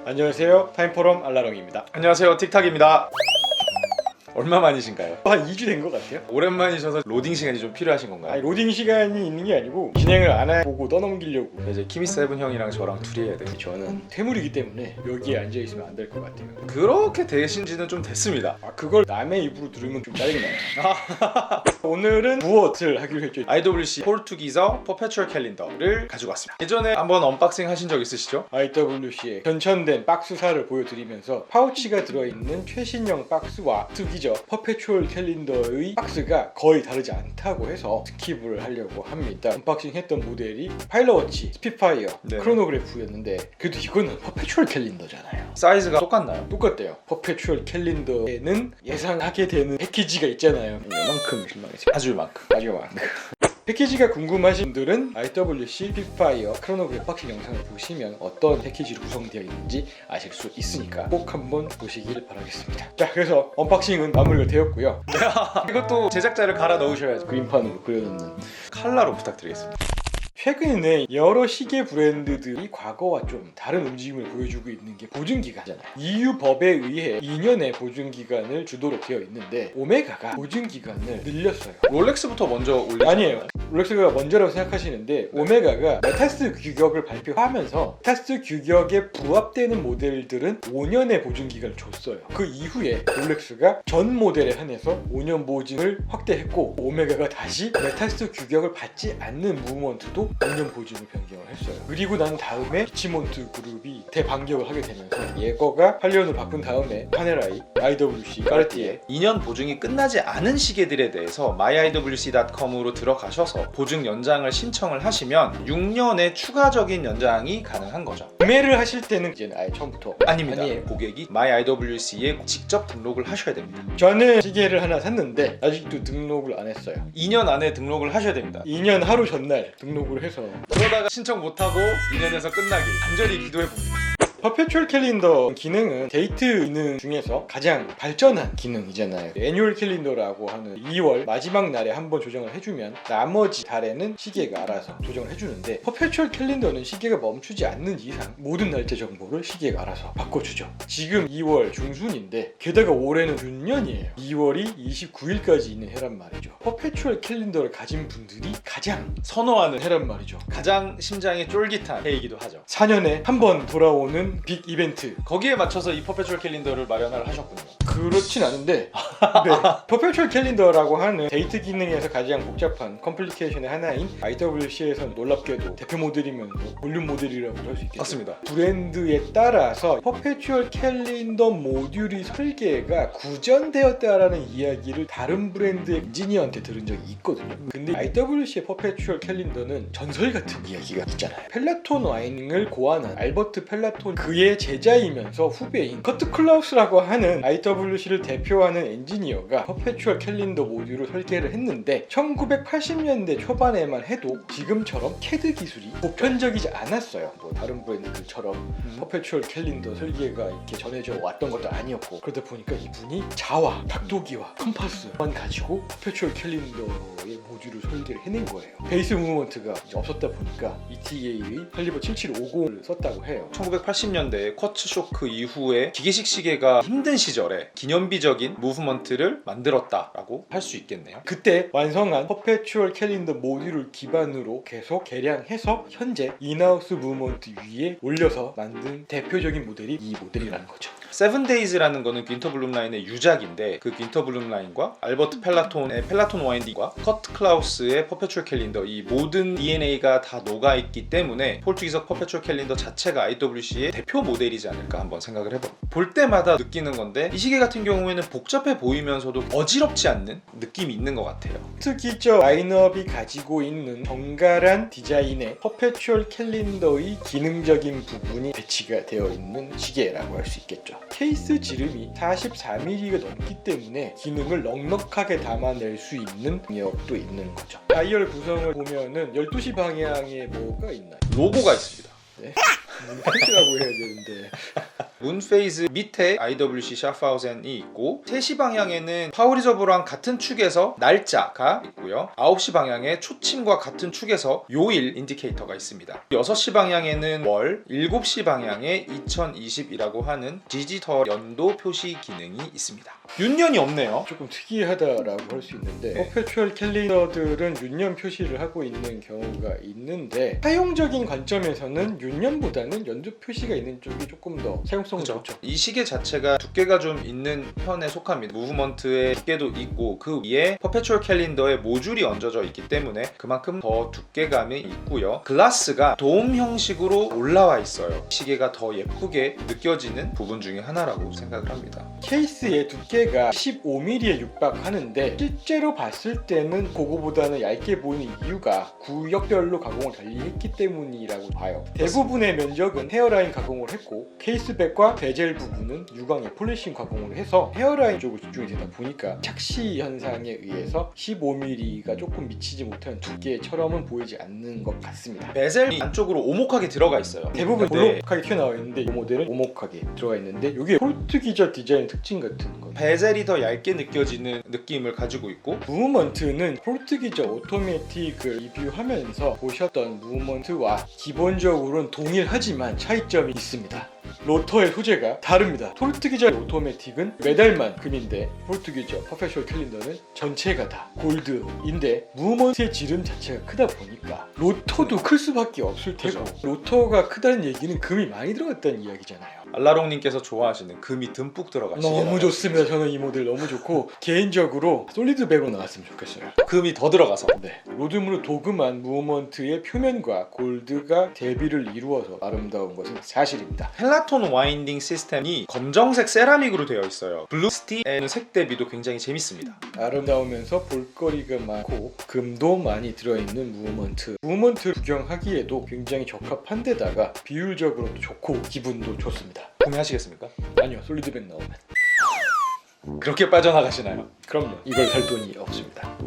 안녕하세요. 타임포럼 알라롱입니다. 안녕하세요, 틱탁입니다. 얼마 만이신가요? 한 2주 된 것 같아요. 오랜만이셔서 로딩 시간이 좀 필요하신 건가요? 아니, 로딩 시간이 있는 게 아니고 진행을 안 해보고 떠넘기려고. 이제 키미세븐 형이랑 저랑 둘이 해야 돼요. 저는 퇴물이기 때문에 여기에 앉아있으면 안 될 것 같아요. 그렇게 되신 지는 좀 됐습니다. 그걸 남의 입으로 들으면 좀 짜증나요. 오늘은 무엇을 하기로 했죠? IWC 포르투기서 퍼페추얼 캘린더를 가지고 왔습니다. 예전에 한번 언박싱 하신 적 있으시죠? IWC의 변천된 박스사를 보여드리면서 파우치가 들어있는 최신형 박스와 특이적 퍼페추얼 캘린더의 박스가 거의 다르지 않다고 해서 스킵을 하려고 합니다. 언박싱 했던 모델이 파일럿워치, 스피파이어, 네. 크로노그래프였는데 그래도 이거는 퍼페추얼 캘린더잖아요. 사이즈가 똑같나요? 똑같대요. 퍼페추얼 캘린더에는 예상하게 되는 패키지가 있잖아요. 이만큼 실망했어요. 아주 이만큼. 아주 많고. 패키지가 궁금하신 분들은 IWC 빅파이어 크로노그래프 언박싱 영상을 보시면 어떤 패키지로 구성되어 있는지 아실 수 있으니까 꼭 한번 보시길 바라겠습니다. 자, 그래서 언박싱은 마무리가 되었고요. 이것도 제작자를 갈아 넣으셔야죠. 그림판으로 그려놓는 칼라로 부탁드리겠습니다. 최근에 여러 시계 브랜드들이 과거와 좀 다른 움직임을 보여주고 있는 게 보증기간이잖아요. EU 법에 의해 2년의 보증기간을 주도록 되어 있는데 오메가가 보증기간을 늘렸어요. 롤렉스부터 먼저 올리셨나요? 아니에요. 롤렉스가 먼저라고 생각하시는데 오메가가 메타스 규격을 발표하면서 메타스 규격에 부합되는 모델들은 5년의 보증기간을 줬어요. 그 이후에 롤렉스가 전 모델에 한해서 5년 보증을 확대했고 오메가가 다시 메타스 규격을 받지 않는 무브먼트도 5년 보증을 변경을 했어요. 그리고 난 다음에 리치몬트 그룹이 대반격을 하게 되면서 예거가 8년으로 바꾼 다음에 파네라이, IWC, 까르티에 2년 보증이 끝나지 않은 시계들에 대해서 myiwc.com으로 들어가셔서 보증 연장을 신청을 하시면 6년의 추가적인 연장이 가능한 거죠. 구매를 하실 때는 이제는 아예 처음부터 아닙니다. 아니에요. 고객이 myiwc에 직접 등록을 하셔야 됩니다. 저는 시계를 하나 샀는데 아직도 등록을 안 했어요. 2년 안에 등록을 하셔야 됩니다. 2년 하루 전날 등록을 해서 그러다가 신청 못하고 2년에서 끝나길 간절히 기도해봅니다. 퍼페추얼 캘린더 기능은 데이트 기능 중에서 가장 발전한 기능이잖아요. 애뉴얼 캘린더라고 하는 2월 마지막 날에 한번 조정을 해주면 나머지 달에는 시계가 알아서 조정을 해주는데 퍼페추얼 캘린더는 시계가 멈추지 않는 이상 모든 날짜 정보를 시계가 알아서 바꿔주죠. 지금 2월 중순인데 게다가 올해는 균년이에요. 2월이 29일까지 있는 해란 말이죠. 퍼페추얼 캘린더를 가진 분들이 가장 선호하는 해란 말이죠. 가장 심장이 쫄깃한 해이기도 하죠. 4년에 한 번 돌아오는 빅 이벤트. 거기에 맞춰서 이 퍼페추얼 캘린더를 마련을 하셨군요. 그렇진 않은데 네. 퍼페추얼 캘린더라고 하는 데이트 기능에서 가장 복잡한 컴플리케이션의 하나인 IWC에서는 놀랍게도 대표 모델이면서 볼륨 모델이라고 할 수 있겠죠. 맞습니다. 브랜드에 따라서 퍼페추얼 캘린더 모듈이 설계가 구전되었다라는 이야기를 다른 브랜드의 엔지니어한테 들은 적이 있거든요. 근데 IWC의 퍼페추얼 캘린더는 전설 같은 이야기가 있잖아요. 펠라톤 와인을 고안한 알버트 펠라톤 그의 제자이면서 후배인 커트 클라우스라고 하는 IWC를 대표하는 엔지니어가 퍼페추얼 캘린더 모듈을 설계를 했는데 1980년대 초반에만 해도 지금처럼 CAD 기술이 보편적이지 않았어요. 뭐 다른 브랜드들처럼 퍼페추얼 캘린더 설계가 이렇게 전해져 왔던 것도 아니었고 그러다 보니까 이분이 자와 각도기와 컴파스만 가지고 퍼페추얼 캘린더의 모듈을 설계를 해낸 거예요. 베이스 무브먼트가 이제 없었다 보니까 ETA의 칼리버 7750을 썼다고 해요. 1980년대 쿼츠 쇼크 이후에 기계식 시계가 힘든 시절에 기념비적인 무브먼트를 만들었다라고 할 수 있겠네요. 그때 완성한 퍼페추얼 캘린더 모듈을 기반으로 계속 개량해서 현재 인하우스 무브먼트 위에 올려서 만든 대표적인 모델이 이 모델이라는 거죠. 세븐데이즈라는 거는 윈터 블룸 라인의 유작인데 그 윈터 블룸 라인과 알버트 펠라톤의 펠라톤 와인딩과 커트 클라우스의 퍼페추얼 캘린더 이 모든 DNA가 다 녹아있기 때문에 포르투기석 퍼페추얼 캘린더 자체가 IWC의 대표 모델이지 않을까 한번 생각을 해봅니다. 볼 때마다 느끼는 건데 이 시계 같은 경우에는 복잡해 보이면서도 어지럽지 않는 느낌이 있는 것 같아요. 특히 저 라인업이 가지고 있는 정갈한 디자인의 퍼페추얼 캘린더의 기능적인 부분이 배치가 되어 있는 시계라고 할 수 있겠죠. 케이스 지름이 44mm가 넘기 때문에 기능을 넉넉하게 담아낼 수 있는 능력도 있는 거죠. 다이얼 구성을 보면은 12시 방향에 뭐가 있나요? 로고가 있습니다. 네? 표시라고 해야 되는데 문페이즈 밑에 IWC 샤프하우젠이 있고 3시 방향에는 파워리저브랑 같은 축에서 날짜가 있고요. 9시 방향에 초침과 같은 축에서 요일 인디케이터가 있습니다. 6시 방향에는 월, 7시 방향에 2020이라고 하는 디지털 연도 표시 기능이 있습니다. 윤년이 없네요. 조금 특이하다라고 할 수 있는데 퍼페추얼 캘린더들은 윤년 표시를 하고 있는 경우가 있는데 사용적인 관점에서는 윤년보다는 연도 표시가 있는 쪽이 조금 더 사용성이 좋죠. 이 시계 자체가 두께가 좀 있는 편에 속합니다. 무브먼트의 두께도 있고 그 위에 퍼페추얼 캘린더에 모듈이 얹어져 있기 때문에 그만큼 더 두께감이 있고요. 글라스가 돔 형식으로 올라와 있어요. 시계가 더 예쁘게 느껴지는 부분 중에 하나라고 생각을 합니다. 케이스의 두께가 15mm에 육박하는데 실제로 봤을 때는 그거보다는 얇게 보이는 이유가 구역별로 가공을 달리했기 때문이라고 봐요. 대부분의 면적은 헤어라인 가공을 했고 케이스백과 베젤 부분은 유광의 폴리싱 가공을 해서 헤어라인 쪽으로 집중이 되다 보니까 착시 현상에 의해서 15mm가 조금 미치지 못한 두께처럼은 보이지 않는 것 같습니다. 베젤이 안쪽으로 오목하게 들어가 있어요. 대부분 근데 볼록하게 튀어나와 있는데 이 모델은 오목하게 들어가 있는데 이게 포르투기저 디자인 특징 같은 거. 베젤이 더 얇게 느껴지는 느낌을 가지고 있고 무브먼트는 포르투기저 오토매틱을 리뷰하면서 보셨던 무브먼트와 기본적으로는 동일하지만 차이점이 있습니다. 로터의 소재가 다릅니다. 포르투기저 오토매틱은 메달만큼인데 포르투기저 퍼페추얼 캘린더는 전체가 다 골드인데 무브먼트의 지름 자체가 크다 보니까 로터도 클 수밖에 없을 테고 그죠. 로터가 크다는 얘기는 금이 많이 들어갔다는 이야기잖아요. 알라롱님께서 좋아하시는 금이 듬뿍 들어간 시계라고. 너무 좋습니다. 저는 이 모델 너무 좋고 개인적으로 솔리드백으로 나왔으면 좋겠어요. 금이 더 들어가서 네, 로드무로 도금한 무브먼트의 표면과 골드가 대비를 이루어서 아름다운 것은 사실입니다. 펠라톤 와인딩 시스템이 검정색 세라믹으로 되어 있어요. 블루 스티의 색 대비도 굉장히 재밌습니다. 아름다우면서 볼거리가 많고 금도 많이 들어있는 무브먼트 구경하기에도 굉장히 적합한 데다가 비율적으로도 좋고 기분도 좋습니다. 구매하시겠습니까? 아니요, 솔리드백 나오면. 그렇게 빠져나가시나요? 그럼요, 이걸 살 돈이 없습니다.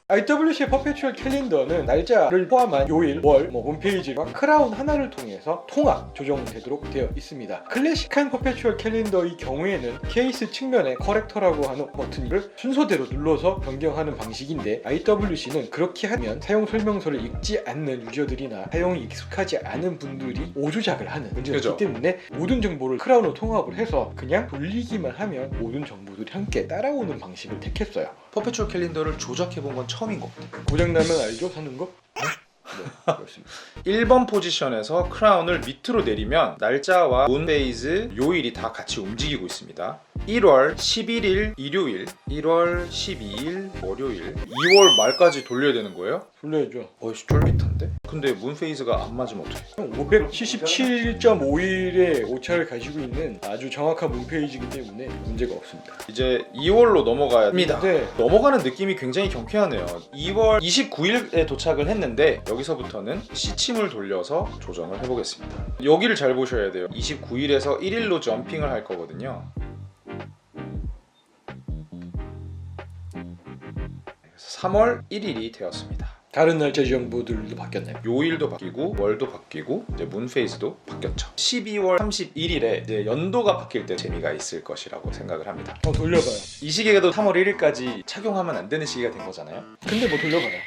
IWC의 퍼페추얼 캘린더는 날짜를 포함한 요일, 월, 홈페이지와 크라운 하나를 통해서 통합 조정되도록 되어 있습니다. 클래식한 퍼페추얼 캘린더의 경우에는 케이스 측면에 커렉터라고 하는 버튼을 순서대로 눌러서 변경하는 방식인데 IWC는 그렇게 하면 사용 설명서를 읽지 않는 유저들이나 사용이 익숙하지 않은 분들이 오조작을 하는 문제가 있기 그죠. 때문에 모든 정보를 크라운으로 통합을 해서 그냥 돌리기만 하면 모든 정보들이 함께 따라오는 방식을 택했어요. 퍼페추얼 캘린더를 조작해본 건 처음인 것 같아요. 고장나면 알죠? 사는 거? 네, 그렇습니다. 1번 포지션에서 크라운을 밑으로 내리면 날짜와 문페이즈, 요일이 다 같이 움직이고 있습니다. 1월 11일 일요일, 1월 12일 월요일, 2월 말까지 돌려야 되는 거예요? 돌려야죠. 어이씨 쫄깃한데? 근데 문페이즈가 안 맞으면 어떡해? 577.5일의 오차를 가지고 있는 아주 정확한 문페이지이기 때문에 문제가 없습니다. 이제 2월로 넘어가야 합니다. 네. 넘어가는 느낌이 굉장히 경쾌하네요. 2월 29일에 도착을 했는데 여기서부터는 시침을 돌려서 조정을 해보겠습니다. 여기를 잘 보셔야 돼요. 29일에서 1일로 점핑을 할 거거든요. 3월 1일이 되었습니다. 다른 날짜 정보들도 바뀌었나요? 요일도 바뀌고 월도 바뀌고 이제 문페이즈도 바뀌었죠. 12월 31일에 이제 연도가 바뀔 때 재미가 있을 것이라고 생각을 합니다. 돌려봐요. 이 시계도 3월 1일까지 착용하면 안 되는 시계가 된 거잖아요. 근데 뭐 돌려봐요.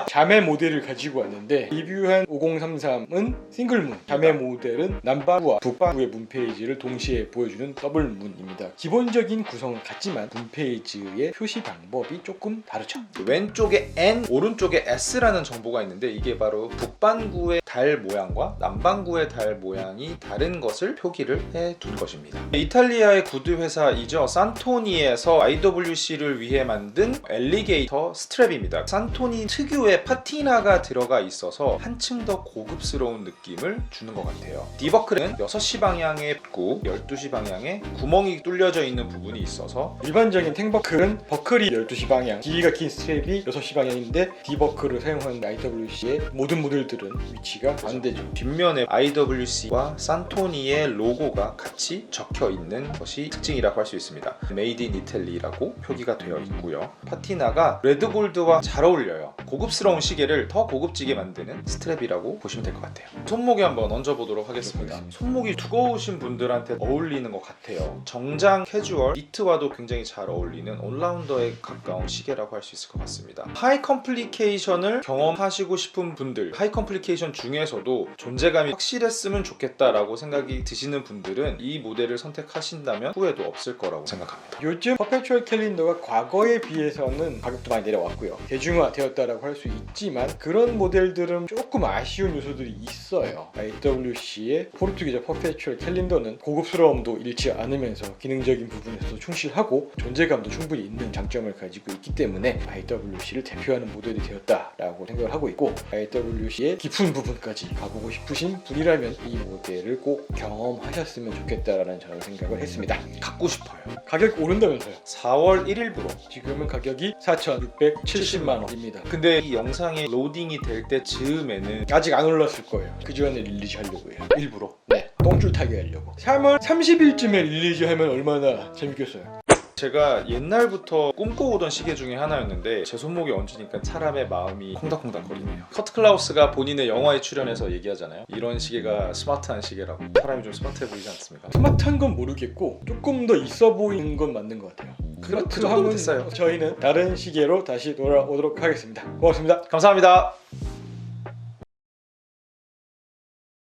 자매 모델을 가지고 왔는데 리뷰한 5033은 싱글문, 자매 모델은 남바구와 북바구의 문페이지를 동시에 보여주는 더블문입니다. 기본적인 구성은 같지만 문페이지의 표시 방법이 조금 다르죠. 왼쪽에 N, 오른쪽에 S라는 정보가 있는데 이게 바로 북반구의 달 모양과 남반구의 달 모양이 다른 것을 표기를 해둔 것입니다. 이탈리아의 구두 회사이죠. 산토니에서 IWC를 위해 만든 엘리게이터 스트랩입니다. 산토니 특유의 파티나가 들어가 있어서 한층 더 고급스러운 느낌을 주는 것 같아요. 디버클은 6시 방향에 있고 12시 방향에 구멍이 뚫려져 있는 부분이 있어서 일반적인 탱버클은 버클이 12시 방향, 길이가 긴 스트랩이 6시 방향인데 디버클을 사용하는 IWC의 모든 모델들은 위치가 반대죠. 뒷면에 IWC와 산토니의 로고가 같이 적혀 있는 것이 특징이라고 할 수 있습니다. 메이드 인 이탈리라고 표기가 되어 있고요. 파티나가 레드골드와 잘 어울려요. 고급 고급스러운 시계를 더 고급지게 만드는 스트랩이라고 보시면 될 것 같아요. 손목에 한번 얹어보도록 하겠습니다. 손목이 두꺼우신 분들한테 어울리는 것 같아요. 정장, 캐주얼, 니트와도 굉장히 잘 어울리는 올라운더에 가까운 시계라고 할 수 있을 것 같습니다. 하이 컴플리케이션을 경험하시고 싶은 분들, 하이 컴플리케이션 중에서도 존재감이 확실했으면 좋겠다라고 생각이 드시는 분들은 이 모델을 선택하신다면 후회도 없을 거라고 생각합니다. 요즘 퍼페추얼 캘린더가 과거에 비해서는 가격도 많이 내려왔고요. 대중화되었다라고 할 수 있지만 그런 모델들은 조금 아쉬운 요소들이 있어요. IWC의 포르투기자 퍼페추얼 캘린더는 고급스러움도 잃지 않으면서 기능적인 부분에서도 충실하고 존재감도 충분히 있는 장점을 가지고 있기 때문에 IWC를 대표하는 모델이 되었다라고 생각을 하고 있고, IWC의 깊은 부분까지 가보고 싶으신 분이라면 이 모델을 꼭 경험하셨으면 좋겠다라는 저는 생각을 했습니다. 갖고 싶어요. 가격 오른다면서요? 4월 1일부로. 지금은 가격이 4,670만 원입니다. 근데 이 영상이 로딩이 될 때 즈음에는 아직 안 올랐을 거예요. 그 전에 릴리즈 하려고 해요. 일부러 네, 똥줄 타게 하려고. 3월 30일쯤에 릴리즈 하면 얼마나 재밌겠어요. 제가 옛날부터 꿈꿔오던 시계 중에 하나였는데 제 손목에 얹으니까 사람의 마음이 콩닥콩닥 거리네요. 커트 클라우스가 본인의 영화에 출연해서 얘기하잖아요. 이런 시계가 스마트한 시계라고. 사람이 좀 스마트해 보이지 않습니까? 스마트한 건 모르겠고 조금 더 있어 보이는 건 맞는 것 같아요. 그 스마트로 정도면 하면 됐어요. 저희는 다른 시계로 다시 돌아오도록 하겠습니다. 고맙습니다. 감사합니다.